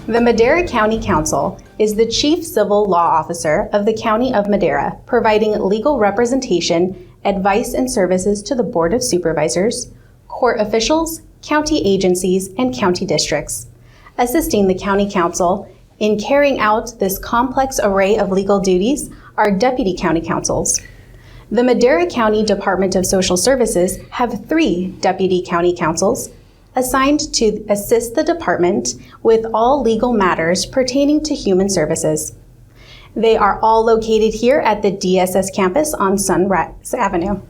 The Madera County Counsel is the chief civil law officer of the County of Madera, providing legal representation, advice, and services to the Board of Supervisors, court officials, county agencies, and county districts. Assisting the County Counsel in carrying out this complex array of legal duties are deputy county counsels. The Madera County Department of Social Services have 3 deputy county counsels assigned to assist the department with all legal matters pertaining to human services. They are all located here at the DSS campus on Sunrise Avenue.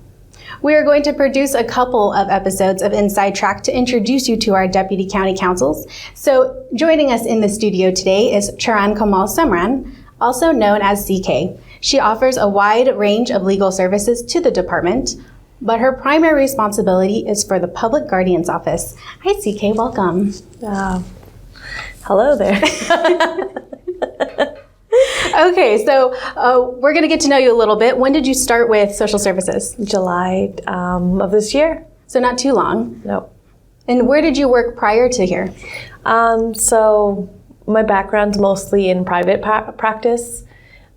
We are going to produce a couple of episodes of Inside Track to introduce you to our deputy county counsels. So joining us in the studio today is Charan Kamal Samran, also known as CK. She offers a wide range of legal services to the department, but her primary responsibility is for the Public Guardian's Office. Hi, CK, welcome. Hello there. Okay, so we're going to get to know you a little bit. When did you start with social services? July of this year. So not too long. No. And where did you work prior to here? So my background's mostly in private practice.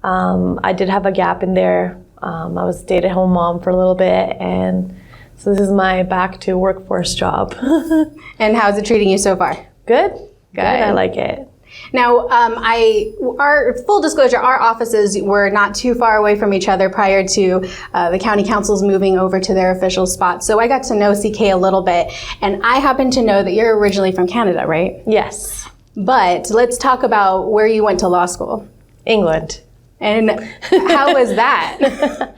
I did have a gap in there. I was a stay-at-home mom for a little bit, and so this is my back to workforce job. And how's it treating you so far? Good. I like it. Now, our full disclosure, our offices were not too far away from each other prior to the county councils moving over to their official spots. So I got to know CK a little bit, and I happen to know that you're originally from Canada, right? Yes. But let's talk about where you went to law school. England. And how was that?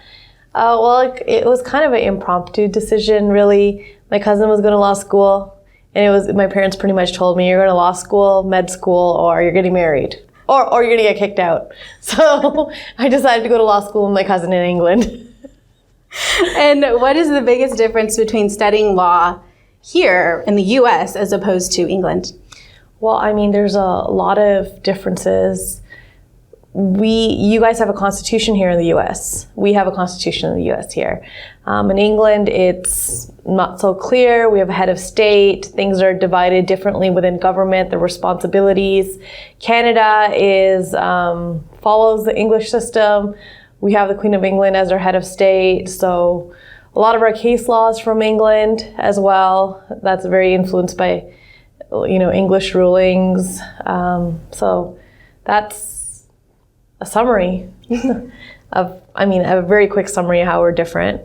Well, it was kind of an impromptu decision, really. My cousin was going to law school, and my parents pretty much told me, you're going to law school, med school, or you're getting married, or you're going to get kicked out. So I decided to go to law school with my cousin in England. And what is the biggest difference between studying law here in the U.S. as opposed to England? Well, I mean, there's a lot of differences. You guys have a constitution here in the U.S. We have a constitution in the U.S. here. In England, it's not so clear. We have a head of state. Things are divided differently within government, the responsibilities. Canada follows the English system. We have the Queen of England as our head of state. So a lot of our case law is from England as well. That's very influenced by, English rulings. So that's a summary a very quick summary of how we're different.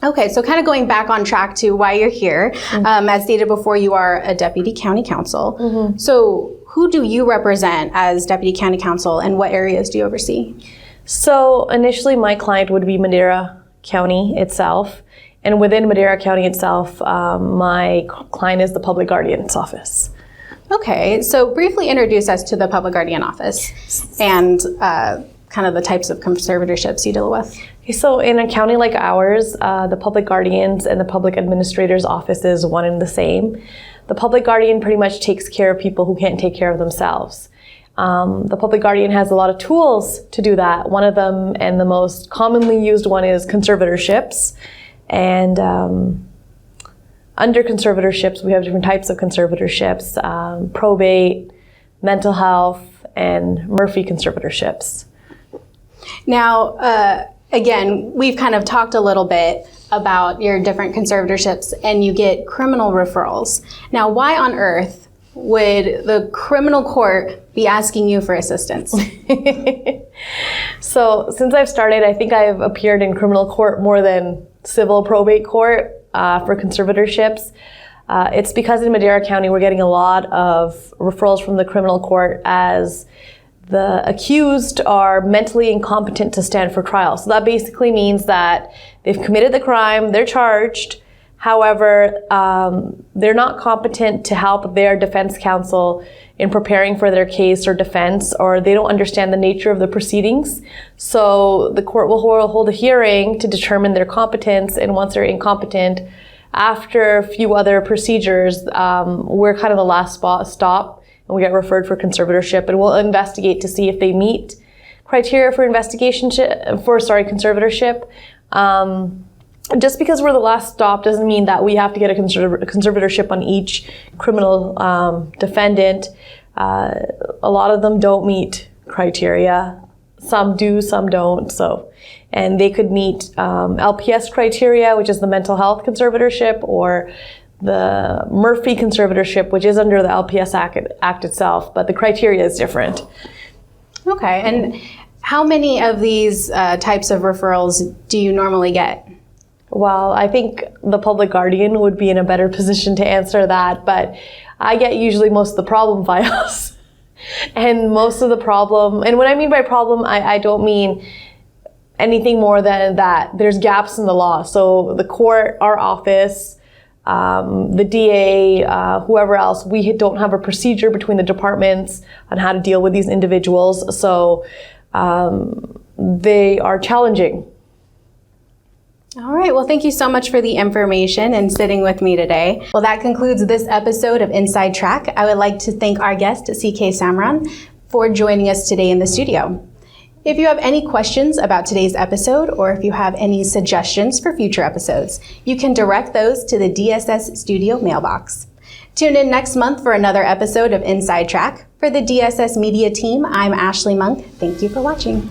Okay, so kind of going back on track to why you're here. Mm-hmm. As stated before, you are a deputy county counsel. Mm-hmm. So who do you represent as deputy county counsel, and what areas do you oversee? So initially my client would be Madera County itself. And within Madera County itself, my client is the Public Guardian's Office. Okay, so briefly introduce us to the Public Guardian Office and kind of the types of conservatorships you deal with. Okay, so in a county like ours, the Public Guardians and the Public Administrator's Office is one and the same. The Public Guardian pretty much takes care of people who can't take care of themselves. The Public Guardian has a lot of tools to do that. One of them, and the most commonly used one, is conservatorships. And under conservatorships, we have different types of conservatorships, probate, mental health, and Murphy conservatorships. Now, again, we've kind of talked a little bit about your different conservatorships, and you get criminal referrals. Now, why on earth would the criminal court be asking you for assistance? So, since I've started, I think I've appeared in criminal court more than civil probate court for conservatorships. It's because in Madera County we're getting a lot of referrals from the criminal court as the accused are mentally incompetent to stand for trial. So that basically means that they've committed the crime, they're charged, however, they're not competent to help their defense counsel in preparing for their case or defense, or they don't understand the nature of the proceedings. So the court will hold a hearing to determine their competence, and once they're incompetent, after a few other procedures, we're kind of the last stop, and we get referred for conservatorship, and we'll investigate to see if they meet criteria for conservatorship. Just because we're the last stop doesn't mean that we have to get a conservatorship on each criminal defendant. A lot of them don't meet criteria. Some do, some don't. And they could meet LPS criteria, which is the mental health conservatorship, or the Murphy conservatorship, which is under the LPS Act itself, but the criteria is different. Okay, and how many of these types of referrals do you normally get? Well, I think the public guardian would be in a better position to answer that, but I get usually most of the problem files. And most of the problem, and when I mean by problem, I don't mean anything more than that there's gaps in the law. So the court, our office, the DA, whoever else, we don't have a procedure between the departments on how to deal with these individuals. So they are challenging. All right, well, thank you so much for the information and sitting with me today. Well, that concludes this episode of Inside Track. I would like to thank our guest, CK Samran, for joining us today in the studio. If you have any questions about today's episode, or if you have any suggestions for future episodes, you can direct those to the DSS Studio mailbox. Tune in next month for another episode of Inside Track. For the DSS Media team, I'm Ashley Monk. Thank you for watching.